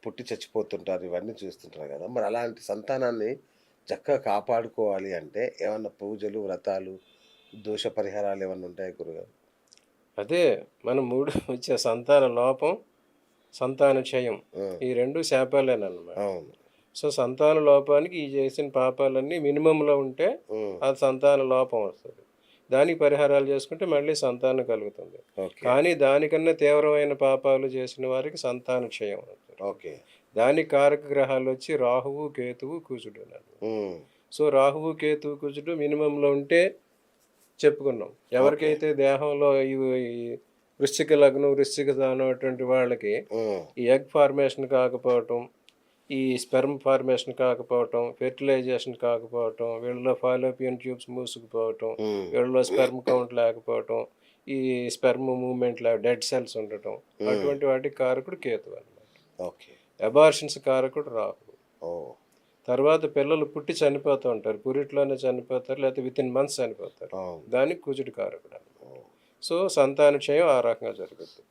పుట్టి చచ్చిపోతుంటారు. ఇవన్నీ చూస్తుంటారు గదా! మరి అలాంటి సంతానాన్ని చక్కగా కాపాడుకోవాలి అంటే ఏమన్నా పూజలు, వ్రతాలు, దోష పరిహారాలు ఏమన్నా ఉంటాయా గురుగారు? అదే మన 3 వచ్చే సంతాన లోపం, సంతాన క్షయం. ఆ! ఈ 2 శాపాలేనన్నమాట. అవును. సో, సంతాన లోపానికి ఈ చేసిన పాపాలన్నీ మినిమమ్‌లో ఉంటే హ్మ్. అది సంతాన లోపం వస్తది. దానికి పరిహారాలు చేసుకుంటే మళ్ళీ సంతానం కలుగుతుంది. ఓకే. కానీ దానికన్నా తీవ్రమైన పాపాలు చేసిన వారికి సంతాన క్షయం జరుగుతుంది. ఓకే. దానికి కారక గ్రహాలొచ్చి రాహువు, కేతువు, కుజుడునన్నమాట. హ్మ్. సో, రాహువు, కేతువు, కుజుడు మినిమమ్‌లో ఉంటే చెప్పుకున్నాం. ఓకే. ఎవరికైతే దేహంలో ఈ వృశ్చిక లగ్నం, వృశ్చిక దానం అటువంటి వాళ్ళకి హ్మ్. ఈ ఎగ్ ఫార్మేషన్ కాకపోవటం, ఈ స్పెర్మ్ ఫార్మేషన్ కాకపోవటం, ఫెర్టిలైజేషన్ కాకపోవటం, వీళ్ళలో ఫాలోపియన్ ట్యూబ్స్ మూసుకుపోవటం, హ్మ్. వీళ్ళలో స్పెర్మ్ కౌంట్ లేకపోవటం, ఈ స్పెర్మ్ మూవ్‌మెంట్ డెడ్ సెల్స్ ఉండటం, హ్మ్. అటువంటి వాటికి కారకుడు కేతువు అన్నమాట. ఓకే. అబార్షన్స్ కారకుడు రాహువు. ఓహ్! తర్వాత పిల్లలు పుట్టి చనిపోతూ ఉంటారు. పురిట్లోనే చనిపోతారు. లేకపోతే వితిన్ మంత్స్ చనిపోతారు. అవును. దానికి కుజుడు కారకుడనమాట. ఓహ్! సో, సంతాన క్షయం ఆ రకంగా జరుగుద్ది.